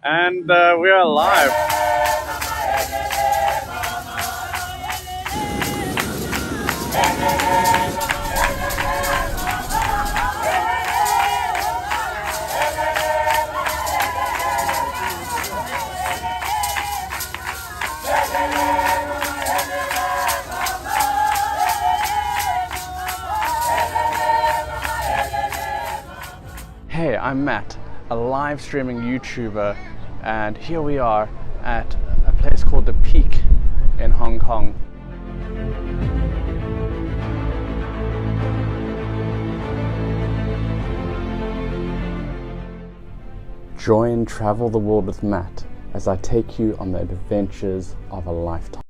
And we are live. Hey, I'm Matt, a live streaming YouTuber, and here we are at a place called The Peak in Hong Kong. Join Travel the World with Matt as I take you on the adventures of a lifetime.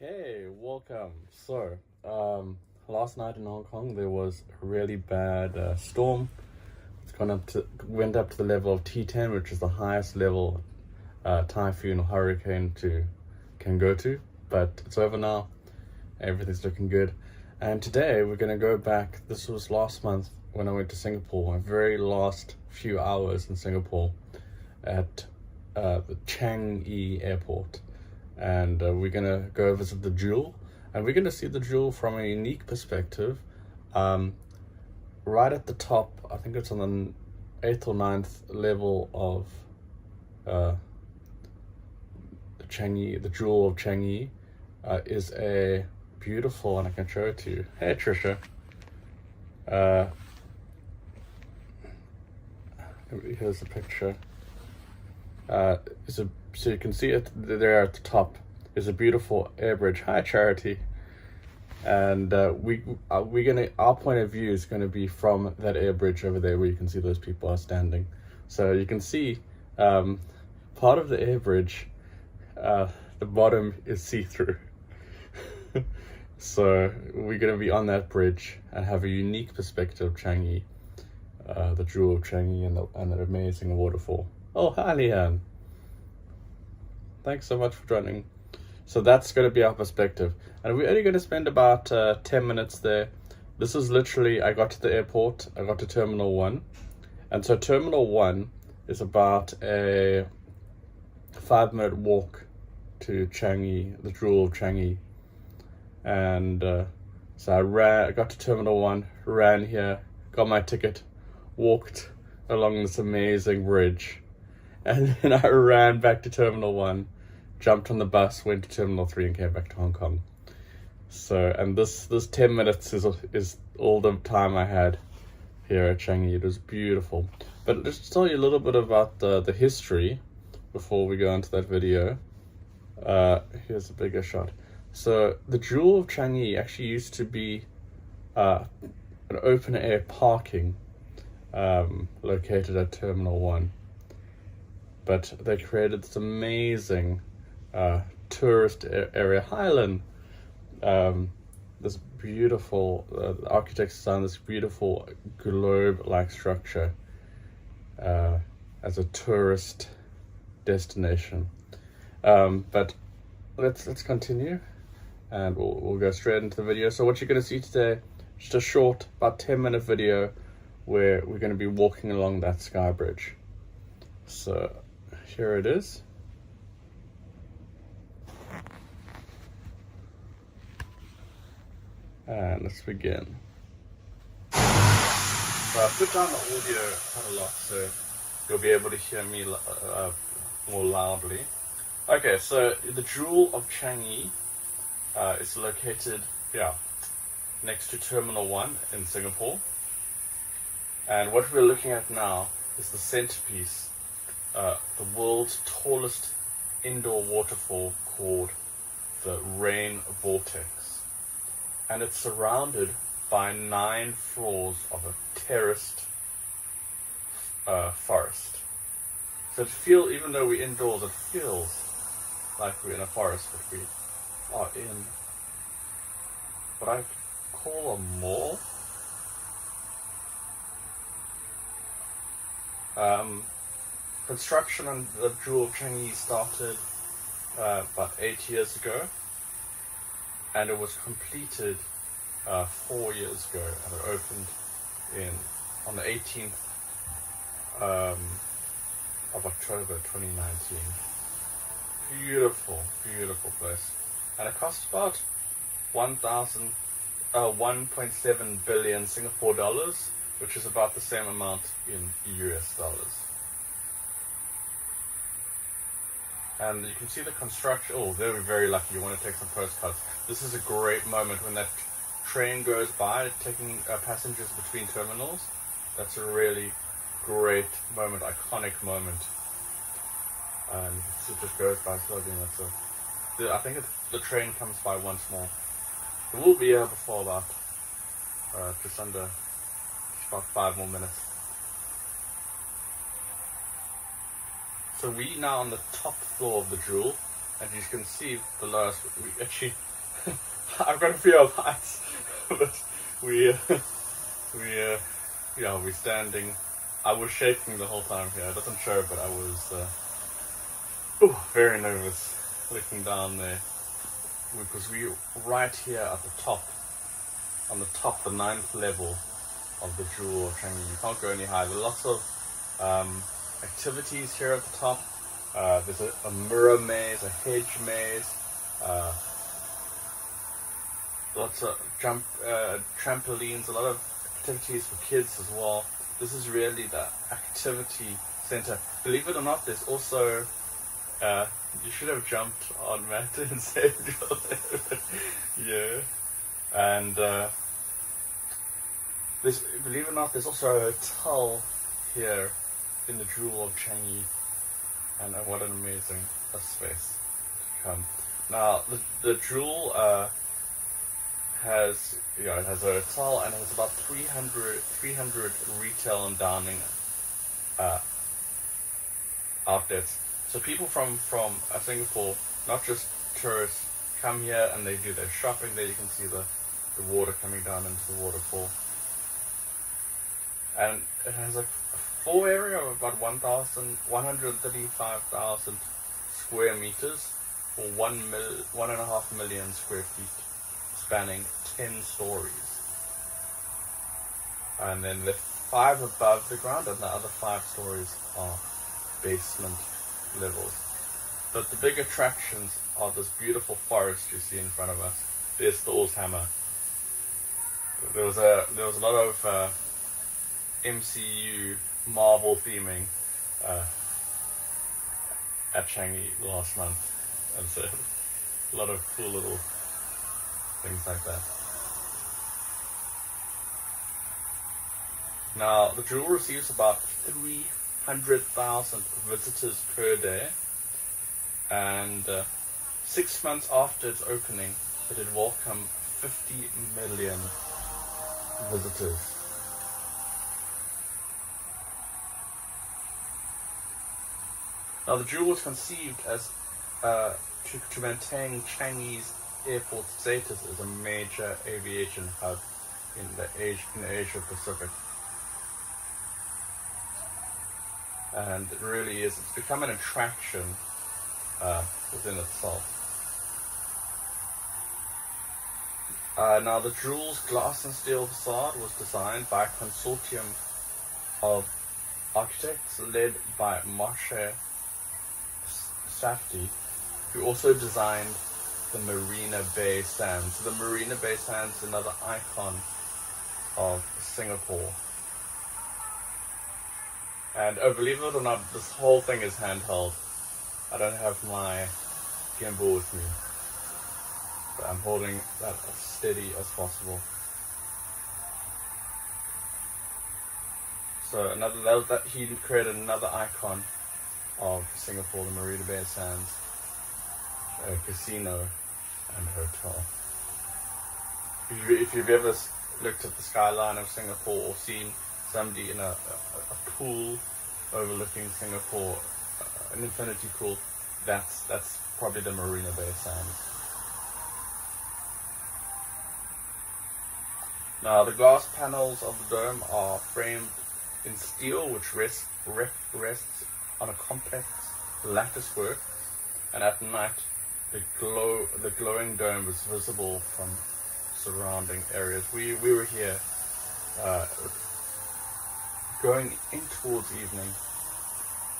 Hey, welcome. So, last night in Hong Kong there was a really bad storm. It's went up to the level of T10, which is the highest level typhoon or hurricane can go to. But it's over now. Everything's looking good. And today we're going to go back. This was last month when I went to Singapore. My very last few hours in Singapore at the Changi airport. And we're going to go visit the Jewel. And we're going to see the Jewel from a unique perspective. Right at the top, I think it's on the 8th or 9th level of the Jewel of Changi, is a beautiful, and I can show it to you. Hey Trisha. Here's the picture. So you can see it there at the top. Is a beautiful air bridge. Hi Charity. And our point of view is gonna be from that air bridge over there, where you can see those people are standing. So you can see part of the air bridge, the bottom is see-through. So we're gonna be on that bridge and have a unique perspective of Changi, the Jewel of Changi, and that amazing waterfall. Oh, hi Leanne. Thanks so much for joining. So that's going to be our perspective. And we're only going to spend about 10 minutes there. This is literally, I got to the airport, I got to Terminal 1. And so Terminal 1 is about a 5-minute walk to Changi, the Jewel of Changi. And so I got to Terminal 1, ran here, got my ticket, walked along this amazing bridge. And then I ran back to Terminal 1. Jumped on the bus, went to Terminal 3 and came back to Hong Kong. So, and this 10 minutes is all the time I had here at Changi. It was beautiful. But just to tell you a little bit about the history before we go into that video. Here's a bigger shot. So the Jewel of Changi actually used to be an open air parking located at Terminal 1. But they created this amazing tourist area, Highland. This beautiful, the architects designed this beautiful globe-like structure as a tourist destination. But let's continue, and we'll go straight into the video. So what you're going to see today, just a short, about 10-minute video where we're going to be walking along that sky bridge. So here it is. And let's begin. So I put down the audio quite a lot, so you'll be able to hear me more loudly. Okay, so the Jewel of Changi is located next to Terminal 1 in Singapore. And what we're looking at now is the centerpiece, the world's tallest indoor waterfall called the Rain Vortex. And it's surrounded by 9 floors of a terraced forest. So even though we're indoors, it feels like we're in a forest, but we are in what I call a mall. Construction on the Jewel of Changi started about 8 years ago, and it was completed 4 years ago, and it opened on the 18th of October 2019. Beautiful, beautiful place. And it costs about 1.7 billion Singapore dollars, which is about the same amount in US dollars. And you can see the construction. Oh, they were very lucky. You want to take some postcards. This is a great moment when that train goes by, taking passengers between terminals. That's a really great moment, iconic moment. And it just goes by slowly. I think the train comes by once more. It will be here before about just about 5 more minutes. So we now on the top floor of the Jewel, and you can see below us. We actually, I've got a fear of heights, but we're standing. I was shaking the whole time here. It doesn't show, but I was very nervous looking down there, because we're right here at the top, on the 9th level of the Jewel Changi. You can't go any higher. There are lots of activities here at the top. There's a mirror maze, a hedge maze, lots of trampolines, a lot of activities for kids as well. This is really the activity center. Believe it or not, there's also you should have jumped on Matt and saved your life. Yeah. And believe it or not, there's also a hotel here in the Jewel of Changi, and what an amazing space to come. Now the Jewel has it has a hotel, and it has about 300 retail and dining outlets. So people from Singapore, not just tourists, come here and they do their shopping. There you can see the water coming down into the waterfall. And it has a floor area of about 135,000 square meters, or 1.5 million square feet, spanning 10 stories. And then the 5 above the ground, and the other 5 stories are basement levels. But the big attractions are this beautiful forest you see in front of us. There's the Oars Hammer. There was a lot of MCU Marvel theming at Changi last month, and so a lot of cool little things like that. Now the Jewel receives about 300,000 visitors per day, and 6 months after its opening, it had welcomed 50 million visitors. Now the Jewel was conceived as to maintain Changi's airport status as a major aviation hub in the Asia Pacific. And it really is. It's become an attraction within itself. Now the Jewel's glass and steel facade was designed by a consortium of architects led by Moshe Safdie, who also designed the Marina Bay Sands. So the Marina Bay Sands is another icon of Singapore. And believe it or not, this whole thing is handheld. I don't have my gimbal with me, but I'm holding that as steady as possible. So he created another icon of Singapore, the Marina Bay Sands, a casino and hotel. If you've ever looked at the skyline of Singapore or seen somebody in a pool overlooking Singapore, an infinity pool, that's probably the Marina Bay Sands. Now the glass panels of the dome are framed in steel, which rests on a complex lattice work, and at night the glowing dome is visible from surrounding areas. We were here going in towards evening,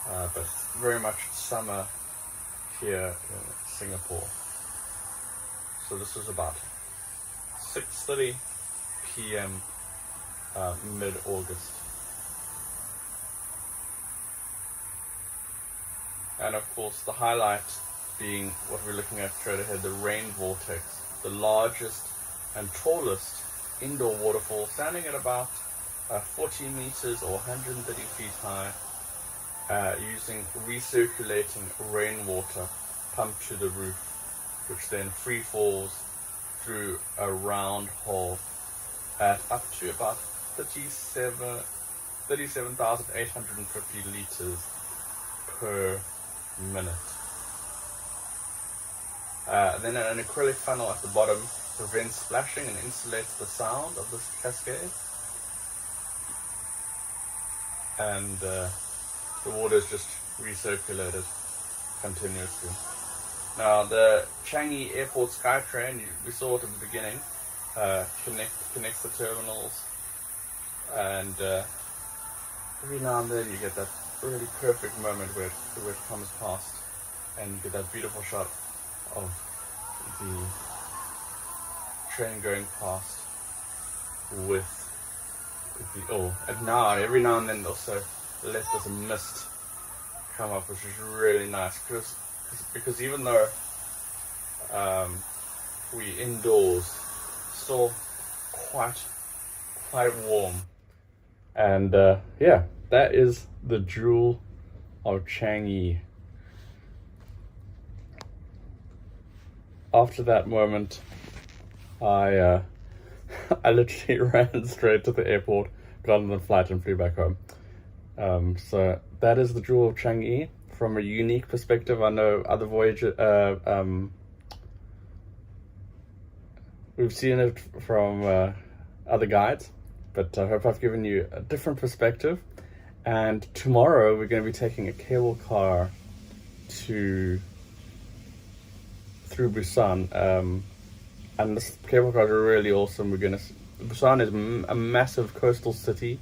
but very much summer here in Singapore. So this is about 6:30 p.m. Mid-August. And of course the highlight being what we're looking at straight ahead, the Rain Vortex, the largest and tallest indoor waterfall, standing at about 40 meters or 130 feet high, using recirculating rainwater pumped to the roof, which then free falls through a round hole at up to about 37,850 liters per minute. Then an acrylic funnel at the bottom prevents splashing and insulates the sound of this cascade. And the water is just recirculated continuously. Now the Changi Airport SkyTrain, we saw it at the beginning, connects the terminals, and every now and then you get that really perfect moment where it comes past, and you get that beautiful shot of the train going past with and now every now and then also let this mist come up, which is really nice because even though we indoors, still quite warm. And yeah, that is the Jewel of Changi. After that moment, I literally ran straight to the airport, got on the flight and flew back home. So that is the Jewel of Changi from a unique perspective. I know other voyages, we've seen it from other guides, but I hope I've given you a different perspective. And tomorrow we're going to be taking a cable car through Busan, and this cable cars are really awesome. Busan is a massive coastal city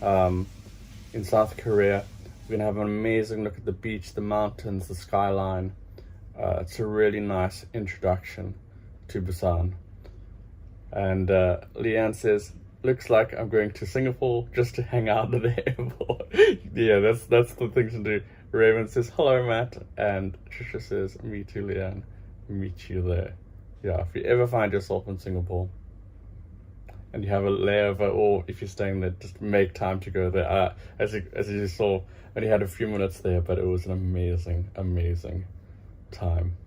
in South Korea. We're gonna have an amazing look at the beach, the mountains, the skyline. It's a really nice introduction to Busan. And Leanne says, looks like I'm going to Singapore just to hang out at the airport. Yeah, that's the thing to do. Raven says, hello Matt, and Trisha says, me too Leanne, meet you there. Yeah, if you ever find yourself in Singapore and you have a layover, or if you're staying there, just make time to go there. As you saw, I only had a few minutes there, but it was an amazing time.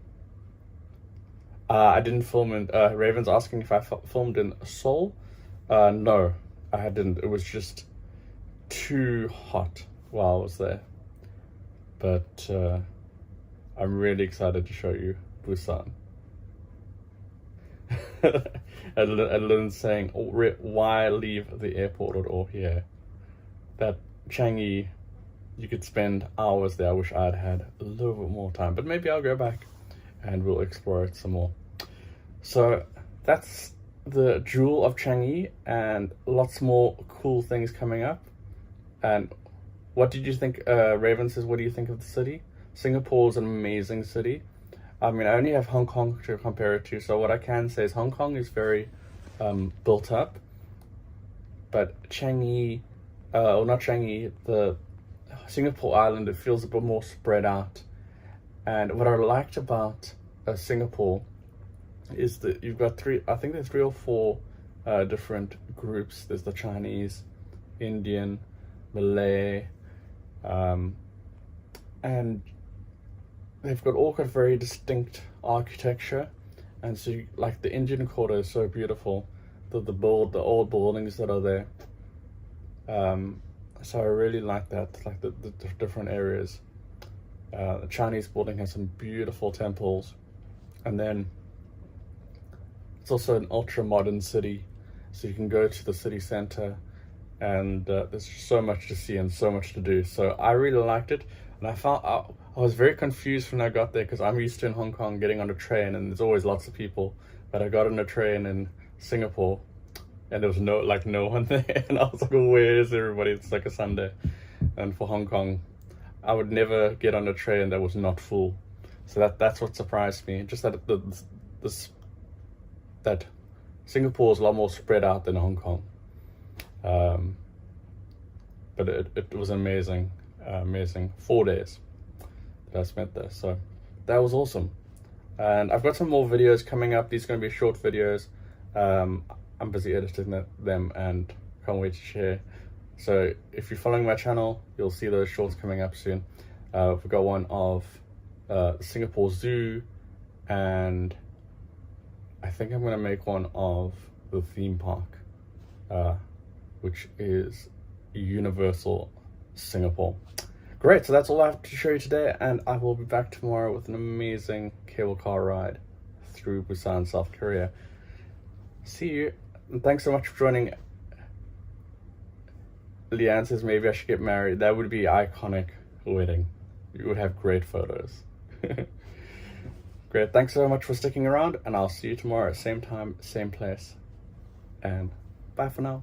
I didn't film in, Raven's asking if I filmed in Seoul. No, I didn't. It was just too hot while I was there. But I'm really excited to show you Busan. And Lynn's saying, why leave the airport at all here? That Changi, you could spend hours there. I wish I'd had a little bit more time, but maybe I'll go back and we'll explore it some more. So that's the Jewel of Changi, and lots more cool things coming up. And what did you think? Raven says, what do you think of the city? Singapore is an amazing city. I mean, I only have Hong Kong to compare it to, so what I can say is Hong Kong is very built up, but Changi, or not Changi, the Singapore island, it feels a bit more spread out. And what I liked about Singapore is that you've got three or four different groups. There's the Chinese, Indian, Malay, and they've all got very distinct architecture. And so like the Indian Quarter is so beautiful, the old buildings that are there. So I really like that, like the different areas. The Chinese building has some beautiful temples, and then it's also an ultra modern city, so you can go to the city center, and there's so much to see and so much to do. So I really liked it, and I was very confused when I got there, because I'm used to in Hong Kong getting on a train and there's always lots of people, but I got on a train in Singapore and there was no one there, and I was like, where is everybody? It's like a Sunday. And for Hong Kong, I would never get on a train that was not full. So that's what surprised me. Just that that Singapore is a lot more spread out than Hong Kong. But it was amazing 4 days that I spent there. So that was awesome. And I've got some more videos coming up. These are going to be short videos. I'm busy editing them and can't wait to share. So if you're following my channel, you'll see those shorts coming up soon. We've got one of Singapore Zoo, and I think I'm going to make one of the theme park, which is Universal Singapore. Great, so that's all I have to show you today, and I will be back tomorrow with an amazing cable car ride through Busan, South Korea. See you, and thanks so much for joining. Leanne says maybe I should get married. That would be iconic wedding. You would have great photos. Great, thanks so much for sticking around, and I'll see you tomorrow at same time, same place. And bye for now.